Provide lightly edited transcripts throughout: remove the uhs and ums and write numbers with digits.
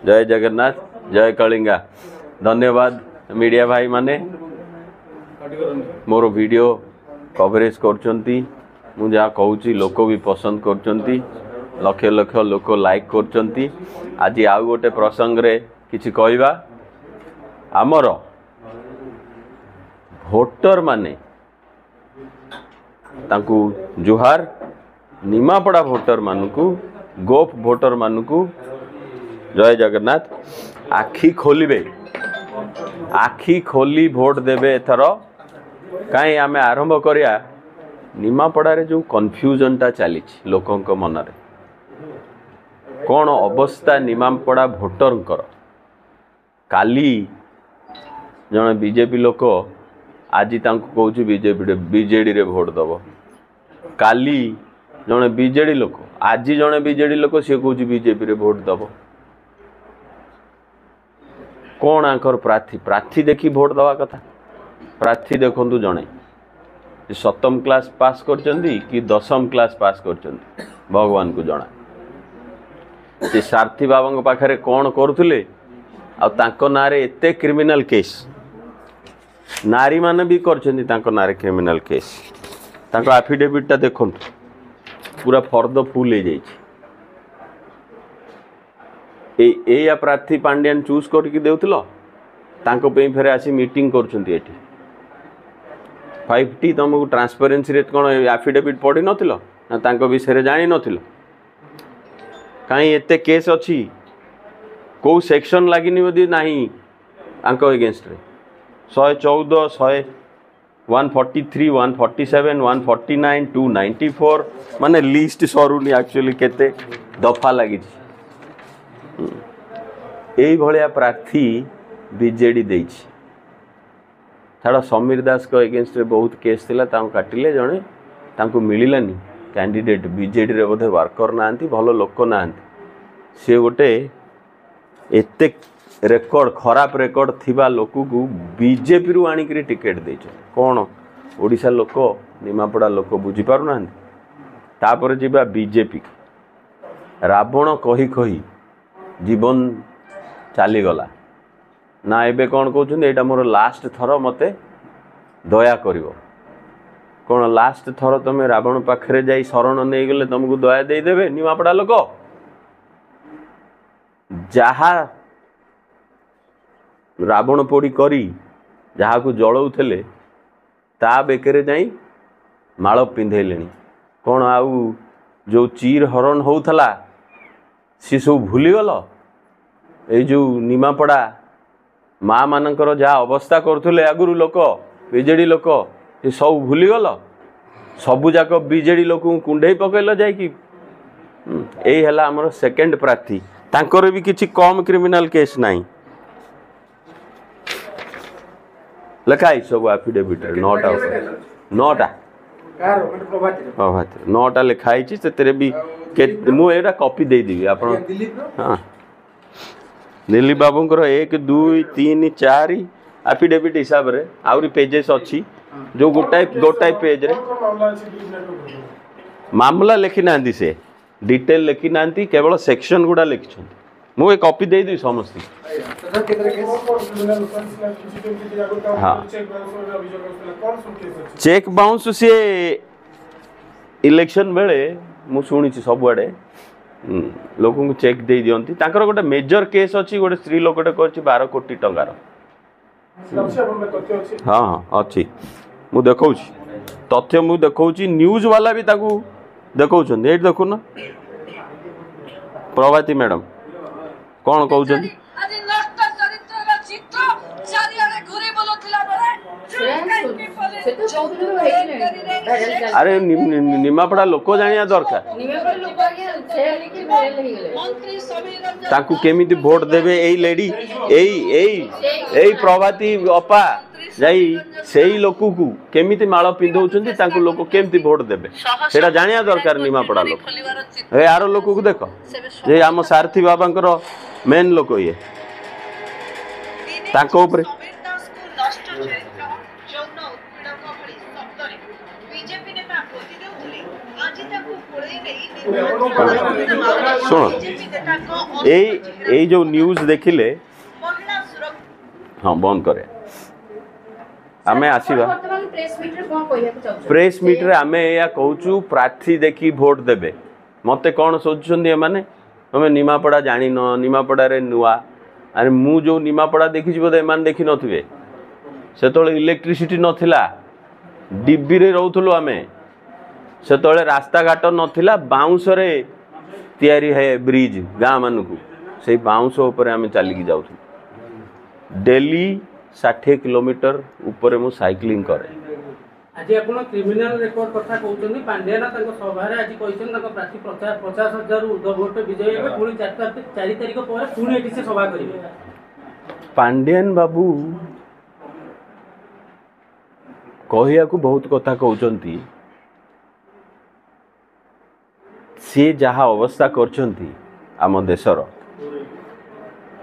जय जगन्नाथ जय कलिंगा। धन्यवाद मीडिया भाई माने मोर वीडियो कवरेज करचंती मु जहाँ कहूँ लोक भी पसंद करचंती लक्ष लक्ष लोक लाइक करचंती। आज आउ गोटे प्रसंग रे किछि कहबा आमर भोटर माने तांकू जुहार निमापड़ा भोटर मानकू गोप भोटर मानकू जय जगन्नाथ। आखि खोलिबे आखि खोली भोट देबे एथर कहीं आमे आरंभ करिया निमापड़ा रे जो कन्फ्यूजन टा चली लोकंक मन रे कौन अवस्था निमापड़ा भोटर काली जन बीजेपी लोक आज कहूँ बीजेडी रे भोट दब काली जन बीजेडी लोक आज जन बीजेडी लोक सी कहूँ बीजेपी रे भोट दब कौन आंकर प्रार्थी प्रार्थी देखी भोट दवा कथा प्रार्थी देखु जड़े सप्तम क्लास पास करचंदी कि दशम क्लास पास करचंदी भगवान को जना से सारथी बाबा पाखरे कौन करुले आको ना एते क्रिमिनल केस नारी माने भी करचंदी तांको नारे क्रिमिनल केस तांको एफिडेविट टा देखो पूरा फर्द फुल हो जाइए या प्रार्थी पांड्यान चूज करके देउथिलो तांको पे फेरे आसी मीटिंग करछंती एठी 5T तुमको ट्रांसपेरेंसी रेट कौन एफिडेविट पढ़ी नथिलो ना तांको विषय जानी नथिलो कहीं एते केस अच्छी कौ सेक्शन लगिनी बोधी नहीं आंको अगेंस्ट रे 114 143 147 149 294 माने लिस्ट सरुनी एक्चुअली केते दफा लगी यही भाया प्रार्थी बीजेडी देछि छाड़ समीर दास को एगेंस्ट रे बहुत केस थिला काटिले जड़े तांको मिलानी कैंडिडेट बीजेडी रे बोधे वर्कर नांती भल लोक नांती सी गोटे एते रेकर्ड खराब रेकर्ड थिबा लोक को बीजेपी रु आनिकरी टिकेट देछ कौन ओडिशा लोक निमापड़ा लोक बुझी पारु नांती तापर जिबा बीजेपी रावण कही कही जीवन चलीगला ना एबे कौन कहते यहाँ मोर लास्ट थर मते दया करिवो कौन लास्ट थर तुम रावण पाखरे जाई शरण नहीं गले तुमको दया दे देबे निमापड़ा लोक जहा रावण पोड़ी करी जहा को जलाउले ता बेकरे जाई माल पिंधेले कौन आउ जो चीर हरण होउथला सी सब भूलीगल ये जो निमापड़ा माँ मानकर जहाँ अवस्था करुले आगुरी लोक बीजेडी लोक ये सब भूलीगल सबुजाक बीजेडी लोक कुंडे पकईल जाकि यही है आमर सेकेंड प्रार्थी तांकर भी किसी कम क्रिमिनल केस नहीं लिखाई सब एफिडेविट 9टा प्रभात 9टा लिखाई से भी मुझे कॉपी देदेवी आप हाँ दिलीप बाबूंकर 1 2 3 4 एफिडेविट हिसाब रे आउरी पेजेस अच्छी जो गोटाए पेज रे मामला लिखी ना से डिटेल लिखी ना केवल सेक्शन गुड़ा लिखिं मुझे कॉपी देदेवी समस्त हाँ चेक बाउंस सी इलेक्शन बेले मु शुणी सबुआड़े लोक चेक दे दियंती तांकर गोटे मेजर केस अच्छी गोटे स्त्री लोकटे कर 12 कोटी टंकार हाँ हाँ अच्छी मु देखौ तथ्य मु देखौ न्यूज वाला भी ताकू देखौ ये देखुन प्रभाती मैडम कौन कहते अरे निमापड़ा लोक जानिया दरकार ताकू केमिति भोट देबे एई लेडी एई प्रभाती अपा जाई सेई लोकू को केमिति माळ पिंधौछंती ताकू लोक केमिति भोट देबे सेटा जानिया दरकार निमापड़ा लोक ए आरो लोक को देखो जे हम सारथी बाबांकर मेन लोक ये ताको ऊपर बीजेपी नेता मोदी देउले आज ताकू कोळई नै शुण यही जो न्यूज देखिले हाँ बंद करे आमे आसीबा प्रेस मीट रे आमे या कहूचु प्रार्थी देखी भोट देबे मते कौन सोचुछन्ती एमाने तमे निमापड़ा जानी न निमापड़ा रे नुआ अरे मु जो निमापड़ा देखी बोधे एमान देखी नथिबे सेतोले इलेक्ट्रिसिटी नथिला डिब्बी रे रहउथलो आमे सेतोले रास्ता घाट नथिला बाउंस रे तयारी है ब्रिज गाँ मानकू से बाउंस ऊपर आमे चलिकी जाउथु डेली 60 किलोमीटर ऊपर मु साइक्लिंग करे आज आपण क्रिमिनल रेकॉर्ड कथा कहउछन पांड्याना ताको सभा रे आज कहछन ताको प्रार्थी 50,000 ऊर्ध्व वोट विजय हेबे पुणी 4 तारिख पर पुणी एठी से सभा करिवे पांड्यान बाबू कहिया को बहुत कथा कहउछंती सी जहाँ अवस्था करछंती आम देशर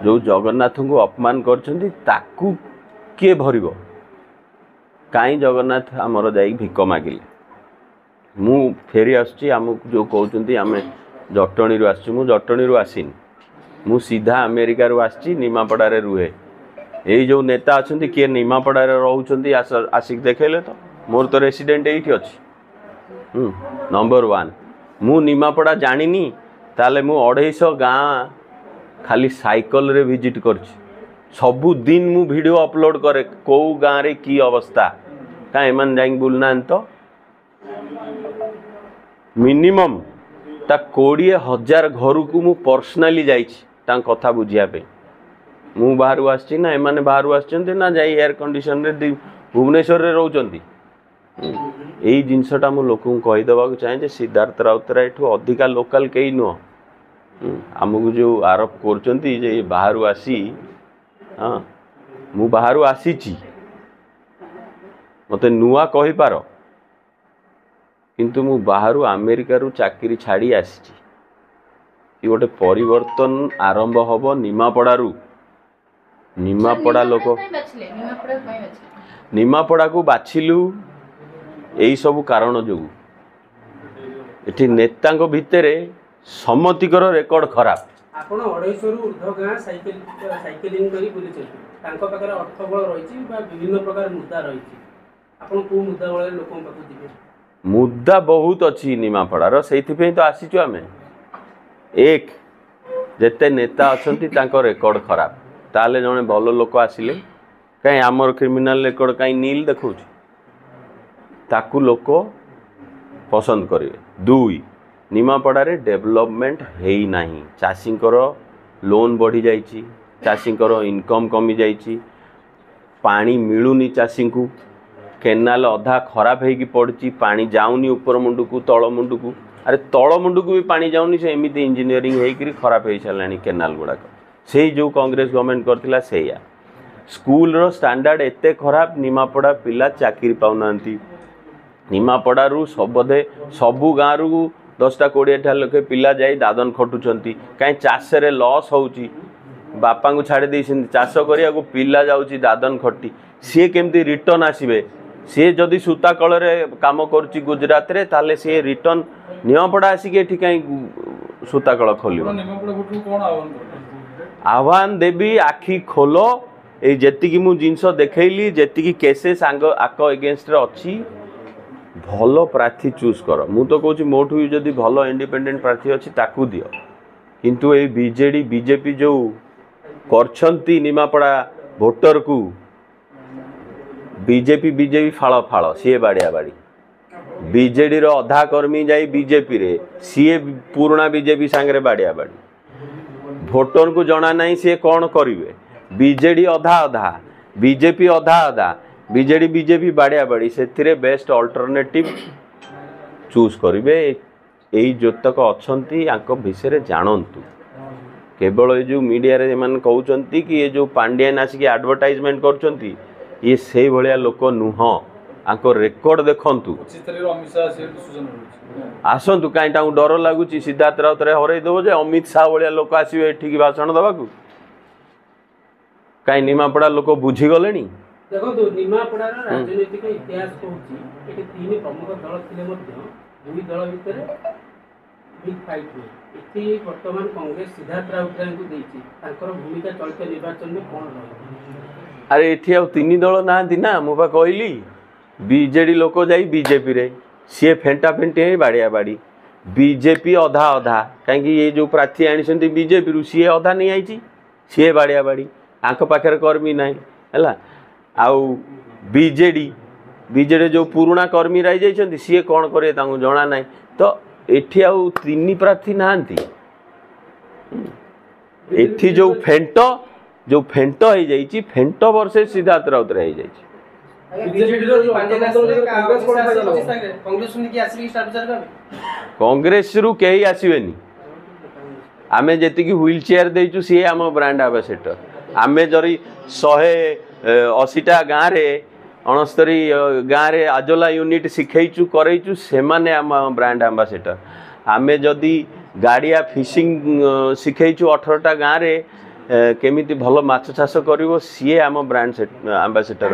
जो जगन्नाथ को अपमान करछंती ताकू किए भरिबो काई जगन्नाथ आमर जाई भिक मागिले मु फेरी आसुची आमको जो कहउछंती आमे जटणी रु आसछु मु जटणी रु आसीन मु सीधा अमेरिका रु आसची निमापड़ा रे रुहे एई जो नेता अछंती किए निमापड़ा रे रहउछंती आसिक देखैले तो मोर तो रेसिडेंट एठी अछि नंबर 1 मु निमापड़ा जानिनी ताले मु 250 गाँ खाली साइकिल रे विजिट करछि सबु दिन मु वीडियो अपलोड करे को गाँ रे की अवस्था का एमन जाई बुलना तो मिनिमम ता 20,000 घर को मु पर्सनली जाइछि ता कथा बुझिया पे मु बाहर आछि ना एमाने बाहर आछन्ते ना जाई एयर कंडीशन रे भुवनेश्वर रे रहउचंती यही जिनसटा मु लोक कही देवा चाहे जे सिद्धार्थ राउतराय ठू अधिका लोकल कई नुह आमको जो आरोप करचंती जे बाहर आसी हाँ मु बाहर आसीची मते नुआ कहि पारो किंतु मु बाहर अमेरिका रु चाकरी छाड़ी आसीची कि गोटे परिवर्तन आरंभ हबो निमापड़ारू निमापड़ा लोक निमापड़ा को बाछिलु यही सब कारण जो एठी नेता भितरे समतिकर रेकर्ड खराब आपण 250 रु ऊर्ध्व गाँ साइकिलिंग करी बुली छथि तांको पाखरे अर्थबळ रहिछि बा विभिन्न प्रकार मुद्दा रहिछि आपण को मुद्दा बळे लोकन पाखु दिबे मुद्दा बहुत अच्छी निमापड़ार से तो आसीचु आमे एक जेते नेता अछंती तांको रेकर्ड खराब ताले जने भल लोक आसिले कहीं आमर क्रिमिनल रेकर्ड कहीं नील देखौ ताकू लोक पसंद करेंगे दुई निमापड़ा रे डेवलपमेंट है नहीं चाषी लोन बढ़ी जाइए चाषी इनकम कमी जाइए पानी मिलूनी चाषी को केनाल अधा खराब होगी पड़ी पानी जाऊनी ऊपर मुंड को तल मुंड को अरे तल मुंड को भी पानी जाऊनी से एमती इंजीनियरिंग होकर खराब हो सारा केनाल गुड़ाक से जो कांग्रेस गवर्नमेंट करथिला सेया स्कूल रो स्टैंडर्ड एते खराब निमापड़ा पिला चाकरी पाउना निमापड़ारू सबधे सबू गाँ रु 10-20 लखे पिला जाई दादन खटुचंती कहीं चाष रे लॉस होउची बापा को छाड़ी दे चाष करिया को पिला जाउची दादन खटी सी केमती रिटर्न आसीबे सी जदि सूता कल रे काम करुची गुजरात रे ताले सी रिटर्न निमापड़ा आसिक एठी कहीं सूता कल खोलिबो आह्वान देवी आखि खोलो ए जेतिकी मु जिनस देखैली जेतिकी केसेस आक एगेंस्ट रे अछि भल प्रार्थी चूज कर मु तो कहूँ मोठू जदि भल इंडिपेंडेंट प्रार्थी अच्छी ताकू दियो किंतु ये बीजेडी बीजेपी जो करछंती निमापड़ा भोटर को बीजेपी बीजेपी फाड़ फाड़ सी बाड़िया बाड़ी बीजेडी रो अधा कर्मी जाई बीजेपी रे सी पुराना बीजेपी सांगरे बाड़िया बाड़ी भोटर को जना नहीं सी कौन करिवे बीजेडी अधा अधा बीजेपी अधा अधा बीजेडी बीजेपी बाड़िया बाड़ी से बेस्ट अल्टरनेटिव चूज करेंगे यही जोतक अच्छी विषय जानतु केवल ये जो मीडिया रे मन कहते कि ये जो पांड्यान आसिक एडवर्टाइजमेंट करछंती ये से भलिया लोक नुह आंको रेकर्ड देखंतु आसंतु कहीं डर लगुच सिद्धार्थ राउतराय हरई देव जे अमित शाह भलिया लोक आसवे एठिक भाषण देवाकू कहीं निमापड़ा लोक बुझीगले देखो निमापड़ार राजनीतिक इतिहास कहूँ ये तीन प्रमुख दल थे दुई दल भितर बिग फाइट हुए इति वर्तमान कांग्रेस सिद्धार्थ राउतराय को देछि तांकर भूमिका चलित निर्वाचन में कोन रही अरे एठी आ तीन दल ना ना मु कहली बीजेडी लोक जाई बीजेपी रे सी फेंटा फेंटी बाड़िया बाड़ी बीजेपी अधा अधा कहीं ये जो प्रार्थी आनी बीजेपी रु सी अधा नहीं आई सी बाड़िया बाड़ी आंख पाखे कर्मी ना है आउ बीजेडी बीजेडी जो पुराणा कर्मी रही जाइए सी कौन करे जना ना तो एठी आउ तीन प्रार्थी नहांती एठी जो फेंट हो जाइए फेंट वर्षे सिद्धार्थ राउतराय हो कांग्रेस रु कहीं आसबेनी आमे जी व्हील चेयर देचु सी आम ब्रांड आंबासेडर आमे जरी 180टा गाँव में 69 गाँव में आजोला यूनिट शिखैचु करैचु से माने आम ब्रांड आंबासेडर आमे जदि गाड़िया फिशिंग शिखैचु 18टा गाँव में केमिति भल माछ चाष करिवो सी आम ब्रांड आंबासेडर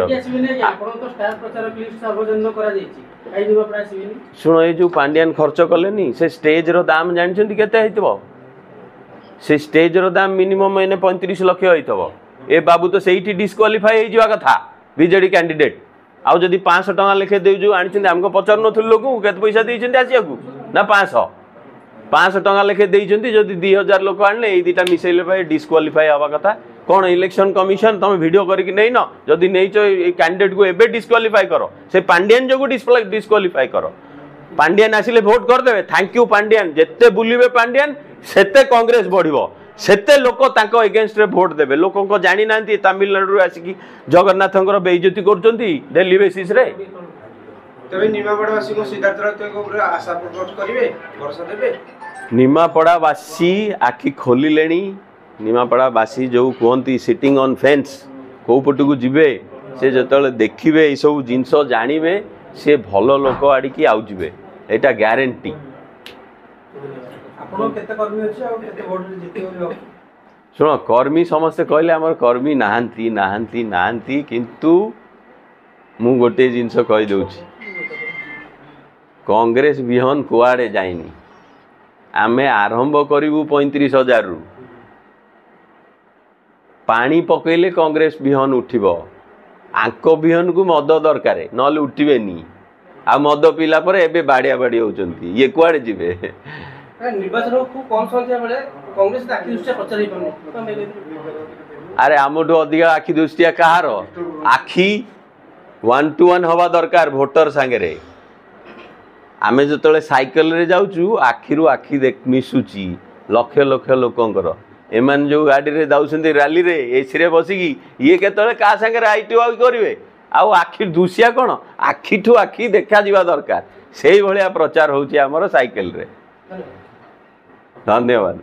शुण ये जो पांडियान खर्च कले से स्टेज रो दाम जानछन्ती केते हेतबो से स्टेज रो दाम मिनिमम एने 35 लाख होइतबो ए बाबू तो सेठी डिस्क्वालिफाई हो जावा कथा बीजेडी कैंडिडेट आउ जदि 500 टका लेखे देजु आनिछन्ती हमको पचार नथुल लोक केते पैसा देइछन्ती आसियाकू ना 500 टका लेखे देइछन्ती जदि 2000 लोक आनले ए दिटा मिसेले पाए डिस्क्वालिफाई हवा कथा कौन इलेक्शन कमिशन तुम वीडियो करके नहीं न जदि नहीं कैंडिडेट को एबे डिस्क्वालिफाई करो से पांडियान जो डिस्क्वालिफाई करो पांडियान आसिले वोट करदे थैंक यू पांडियान जेते बुलिबे पांडियान सेते कांग्रेस बढ़िबो सेते लोक तांको अगेंस्ट रे वोट देबे लोक को जानि नांती तमिलनाडु आसिकी जगन्नाथंकर बेइज्जती करचंती डेली बेसिस रे तबे निमापड़ावासी को सिद्धार्थ राउतराय को ऊपर आशा प्रकट करिवे भरोसा देबे निमापड़ावासी आखि खोलिलेनी निमापड़ावासी जो कहती सिटिंग ऑन फेंस कौ पटू जीवे से जो देखिए ये सब जिनस जानवे सी भल लोक आड़िकी आउे यहाँ ग्यारंटी शुण कर्मी समस्ते कहले आम कर्मी नहांती नहांती नहांती किंतु मु गोटे जिनस कहीदे कांग्रेस विहन कुआड़े जाइनी आमे आरंभ करूँ 35,000 रु पानी पकईले कांग्रेस विहन उठिब आंक विहन को मद दरकार नल उठिबेनी आ मद पीला पर एबे बाड़िया बाड़ी होचंती ये कुआड़े जीवे निर्वाचन को कौन संख्या बेले कांग्रेस आखि दृष्टिया प्रचार ही पानी अरे आमठू अधिका आखि दृष्टिया कहार आखि 1 to 1 हवा दरकार भोटर सांगे आमे जो साइकेल रे जाऊँ आखि देख मिसुची लक्ष लक्ष लोकंकर एमान जो गाड़ी रे जाउछन्ती रैली रे एसी रे बसिकी ये केतले का संगे आईटी आउ करिवे आउ आखि दुसिया कोन आखिठू आखि देखा जिवा दरकार सेही भलिया प्रचार होउची हमर साइकेल रे धन्यवाद।